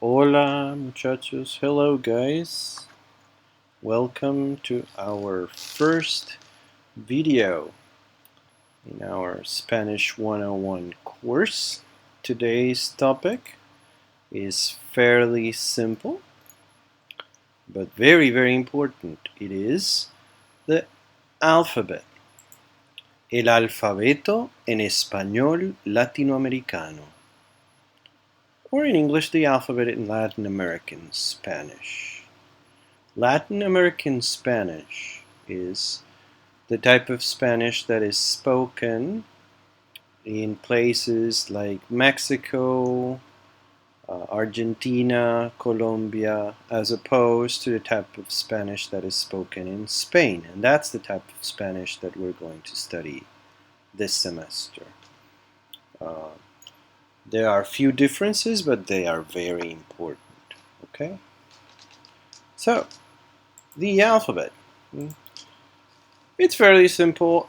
Hola muchachos, hello guys. Welcome to our first video in our Spanish 101 course. Today's topic is fairly simple, but very important. It is the alphabet. El alfabeto en español latinoamericano. Or in English, the alphabet in Latin American Spanish. Latin American Spanish is the type of Spanish that is spoken in places like Mexico, Argentina, Colombia, as opposed to the type of Spanish that is spoken in Spain. And that's the type of Spanish that we're going to study this semester. There are a few differences, but they are very important. Okay? So, the alphabet. It's fairly simple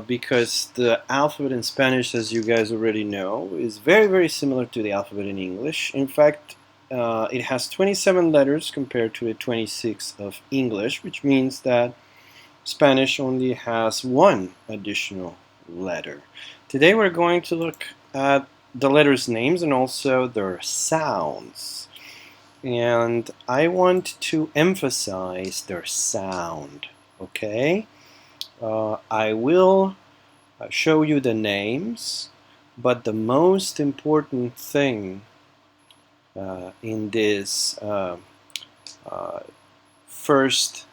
because the alphabet in Spanish, as you guys already know, is very similar to the alphabet in English. In fact, it has 27 letters compared to the 26 of English, which means that Spanish only has one additional letter. Today we're going to look at the letters' names and also their sounds. And I want to emphasize their sound, okay? I will show you the names, but the most important thing in this first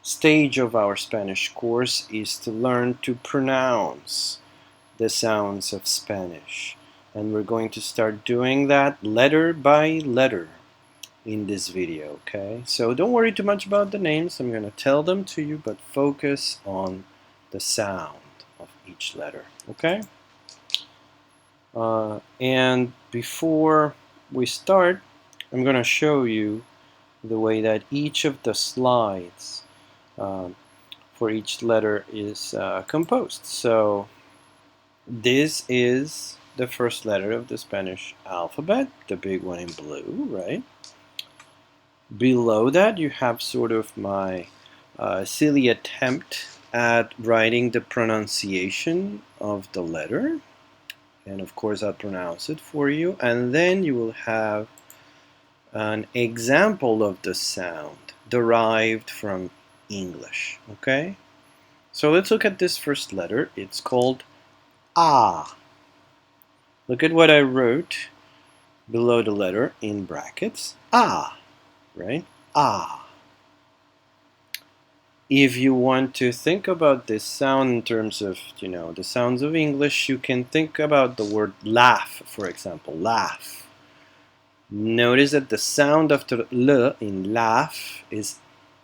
stage of our Spanish course is to learn to pronounce the sounds of Spanish. And we're going to start doing that letter by letter in this video, okay? So don't worry too much about the names. I'm going to tell them to you, but focus on the sound of each letter, okay? And before we start, I'm going to show you the way that each of the slides for each letter is composed. So this is the first letter of the Spanish alphabet, the big one in blue, right? Below that you have sort of my silly attempt at writing the pronunciation of the letter, and of course I'll pronounce it for you, and then you will have an example of the sound derived from English, okay? So let's look at this first letter. It's called A. Look at what I wrote below the letter in brackets. A. Right? Ah. If you want to think about this sound in terms of, the sounds of English, you can think about the word laugh, for example, laugh. Notice that the sound after L in laugh is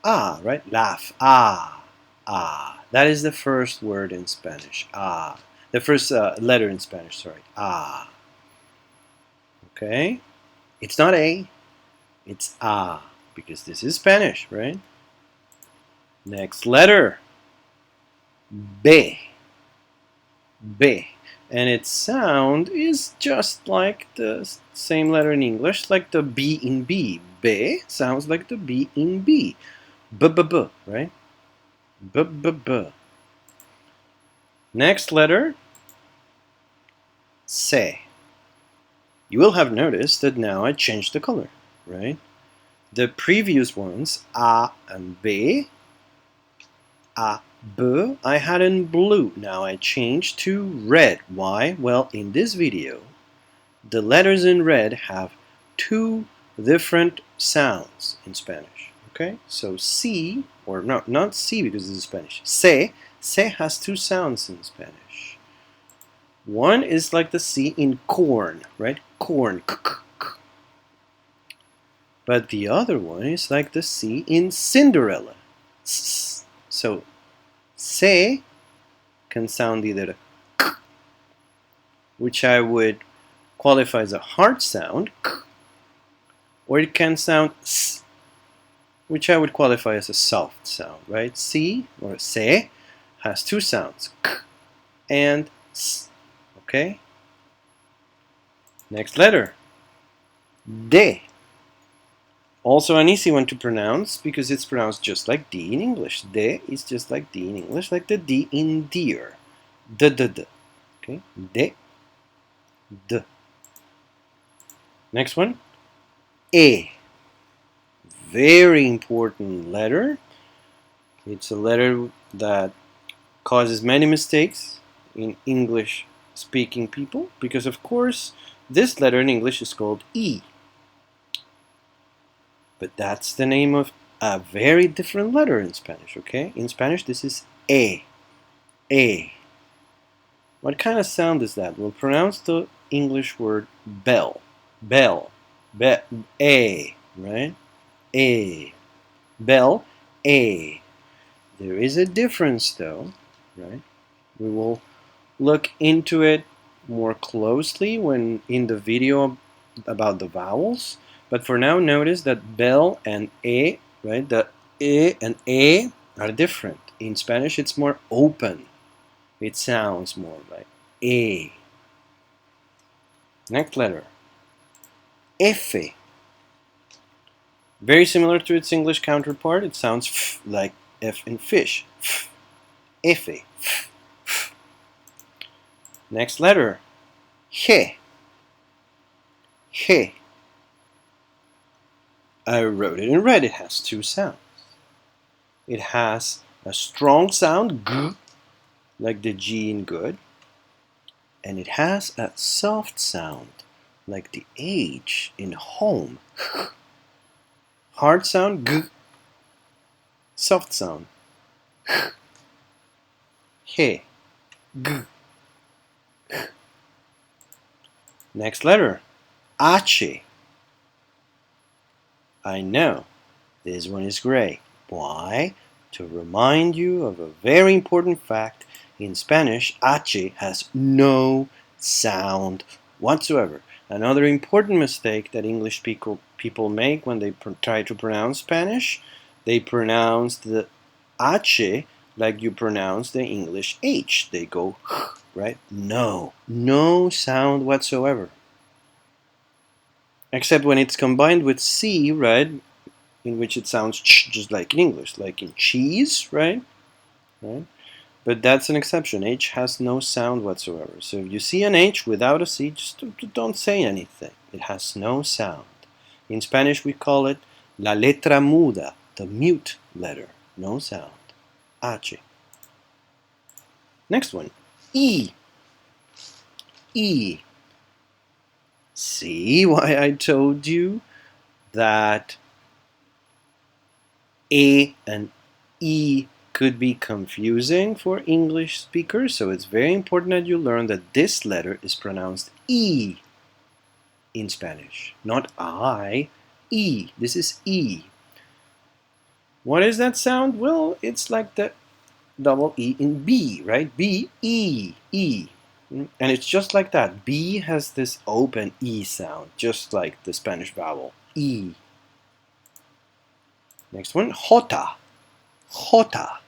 ah, right? Laugh, ah, ah. That is the first word in Spanish, ah. The first letter in Spanish, sorry, ah. Okay? It's not A, it's ah. Because this is Spanish, right? Next letter, B. B. And its sound is just like the same letter in English, like the B in B. B sounds like the B in B. B, right? B. Next letter, C. You will have noticed that now I changed the color, right? The previous ones, A and B, A, B, I had in blue. Now I changed to red. Why? Well, in this video, the letters in red have two different sounds in Spanish. Okay? So C, or no, not C because this is Spanish. C has two sounds in Spanish. One is like the C in corn, right? Corn. But the other one is like the C in Cinderella. So, C can sound either k, which I would qualify as a hard sound, k, or it can sound s, which I would qualify as a soft sound, right? C, or C, has two sounds, k and s, okay? Next letter, De. Also an easy one to pronounce because it's pronounced just like D in English. De is just like D in English, like the D in deer. D, d, d. Okay, de, d. Next one, E. Very important letter. It's a letter that causes many mistakes in English speaking people because, of course, this letter in English is called E. But that's the name of a very different letter in Spanish, okay? In Spanish, this is E. E. What kind of sound is that? We'll pronounce the English word bell. Bell. Be, E, right? E. Bell. E. There is a difference, though, right? We will look into it more closely when in the video about the vowels. But for now, notice that bell and e, right? The e and e are different. In Spanish, it's more open. It sounds more like e. Next letter, F. Very similar to its English counterpart. It sounds f like F in fish. F. F. F. Next letter, G. G. I wrote it in red. It has two sounds. It has a strong sound, g, like the G in good, and it has a soft sound, like the H in home. Hard sound, g, soft sound, he, g. Next letter, H. I know, this one is gray. Why? To remind you of a very important fact, in Spanish, H has no sound whatsoever. Another important mistake that English people make when they try to pronounce Spanish, they pronounce the H like you pronounce the English H. They go, right? No sound whatsoever. Except when it's combined with C, right? In which it sounds just like in English, like in cheese, right? But that's an exception. H has no sound whatsoever. So if you see an H without a C, just don't say anything. It has no sound. In Spanish, we call it la letra muda, the mute letter. No sound. H. Next one, E. E. See why I told you that A and E could be confusing for English speakers, so it's very important that you learn that this letter is pronounced E in Spanish, not I, E. This is E. What is that sound? Well, it's like the double E in B, right? B, E, E. And it's just like that. B has this open E sound, just like the Spanish vowel, E. Next one, Jota. Jota.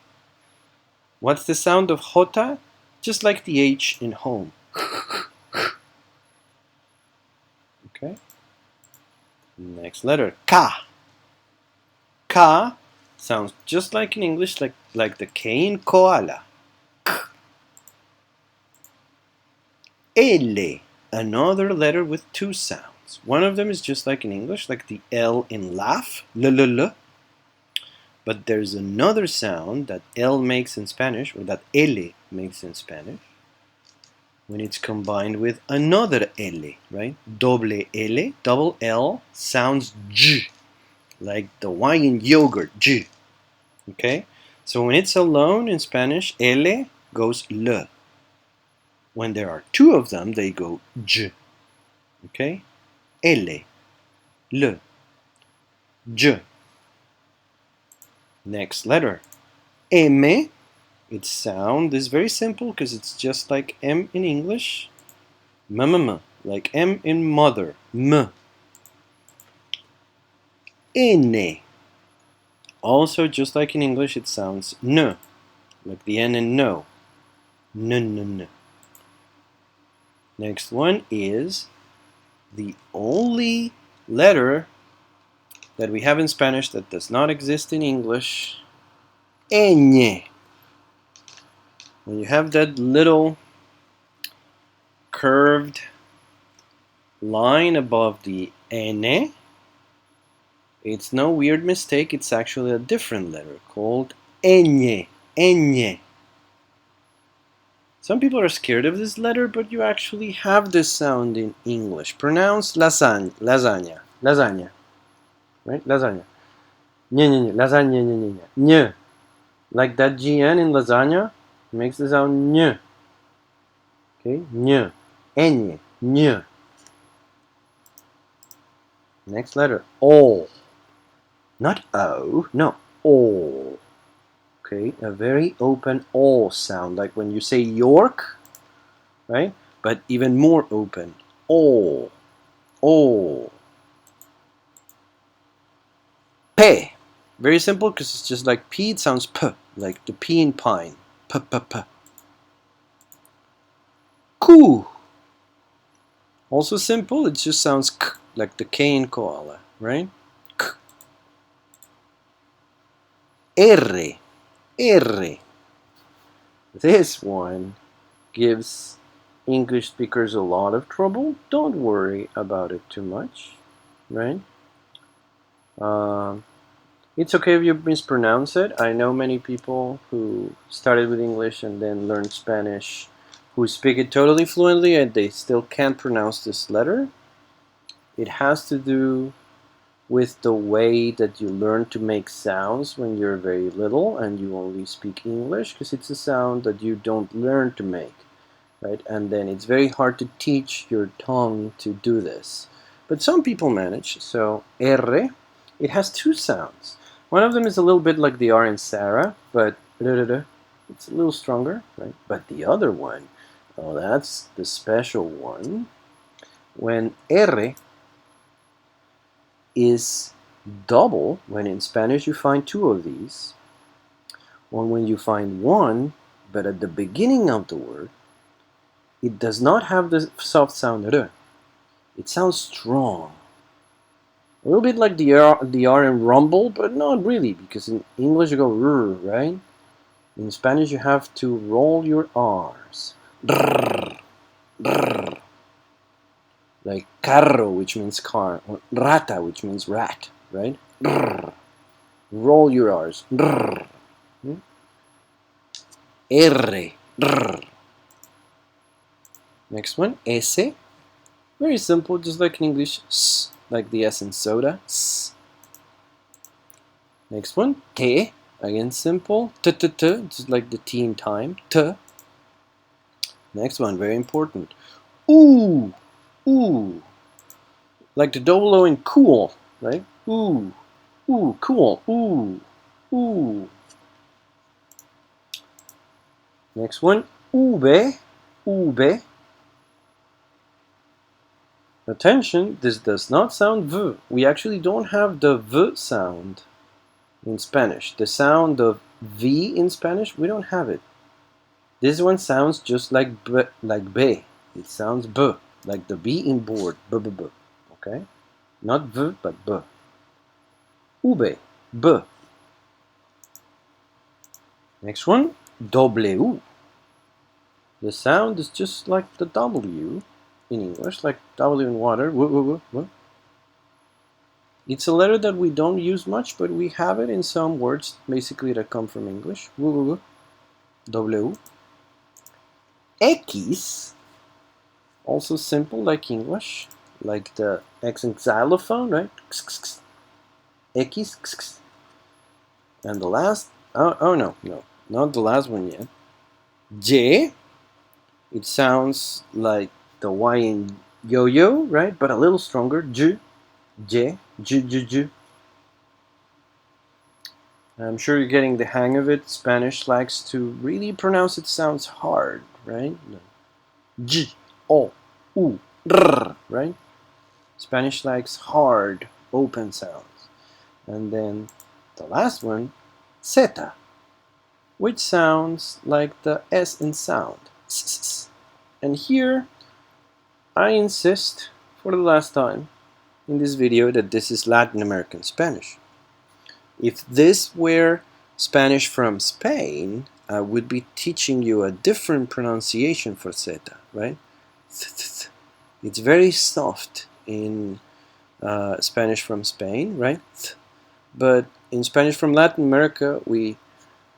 What's the sound of Jota? Just like the H in home. Okay. Next letter, Ka. Ka sounds just like in English, like the K in koala. L. Another letter with two sounds. One of them is just like in English, like the L in laugh, l. But there's another sound that L makes in Spanish, or that L makes in Spanish, when it's combined with another L, right? Doble L, double L, sounds J, like the Y in yogurt, J. Okay? So when it's alone in Spanish, L goes L. When there are two of them, they go J. Okay? L, L, J. Next letter, M. Its sound is very simple because it's just like M in English. M, like M in mother. M. N. Also, just like in English, it sounds N, like the N in no. N. Next one is the only letter that we have in Spanish that does not exist in English, ñ. When you have that little curved line above the N, it's no weird mistake, it's actually a different letter called ñ. Ñ. Some people are scared of this letter, but you actually have this sound in English. Pronounce lasagna, lasagna, lasagna, right? Lasagna. Ñ, lasagna, ñ, ñ. Like that GN in lasagna makes the sound ñ. Okay, ñ, ñ, ñ. Next letter, O. Not O, no, O. Okay, a very open O sound, like when you say York, right? But even more open. O. O. P. Very simple because it's just like P, it sounds P, like the P in pine. P, P, P. Q. Also simple, it just sounds K, like the K in koala, right? K. R. R. This one gives English speakers a lot of trouble. Don't worry about it too much, right? It's okay if you mispronounce it. I know many people who started with English and then learned Spanish who speak it totally fluently and they still can't pronounce this letter. It has to do with the way that you learn to make sounds when you're very little and you only speak English, because it's a sound that you don't learn to make, right? And then it's very hard to teach your tongue to do this. But some people manage. So R, it has two sounds. One of them is a little bit like the R in Sarah, but it's a little stronger, right? But the other one, oh, that's the special one. When R is double, when in Spanish you find two of these, or when you find one, but at the beginning of the word, it does not have the soft sound R. It sounds strong. A little bit like the R in rumble, but not really, because in English you go R, right? In Spanish you have to roll your R's. Brr, brr. Like carro, which means car, or rata, which means rat, right? Brr. Roll your R's. Brr. R. Brr. Next one, S. Very simple, just like in English. S, like the S in soda. S. Next one, T. Again, simple. T, t, t, just like the T in time. T. Next one, very important. Ooh. Ooh. Like the double O in cool, right? Ooh. Ooh, cool. Ooh. Ooh. Next one, ube. Ube. Attention, this does not sound V. We actually don't have the V sound in Spanish. The sound of V in Spanish, we don't have it. This one sounds just like B, like B. It sounds B, like the B in board. B, B, B. Okay? Not V, but B. Ube. B. Next one, W. The sound is just like the W in English, like W in water. W, w, w. It's a letter that we don't use much, but we have it in some words, basically, that come from English. W, w, w. X. Also simple, like English, like the X in xylophone, right? X. And the last, oh no, not the last one yet. J. It sounds like the Y in yo-yo, right? But a little stronger. J. J. J, J, J. I'm sure you're getting the hang of it. Spanish likes to really pronounce it sounds hard, right? J, O, U, R, right? Spanish likes hard, open sounds. And then the last one, zeta, which sounds like the S in sound. And here, I insist, for the last time, in this video that this is Latin American Spanish. If this were Spanish from Spain, I would be teaching you a different pronunciation for zeta, right? It's very soft in Spanish from Spain, right? But in Spanish from Latin America, we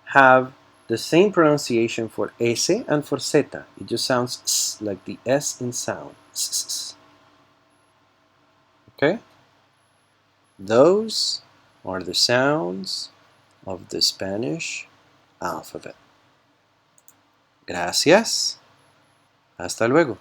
have the same pronunciation for S and for zeta. It just sounds s, like the S in sound. Okay? Those are the sounds of the Spanish alphabet. Gracias. Hasta luego.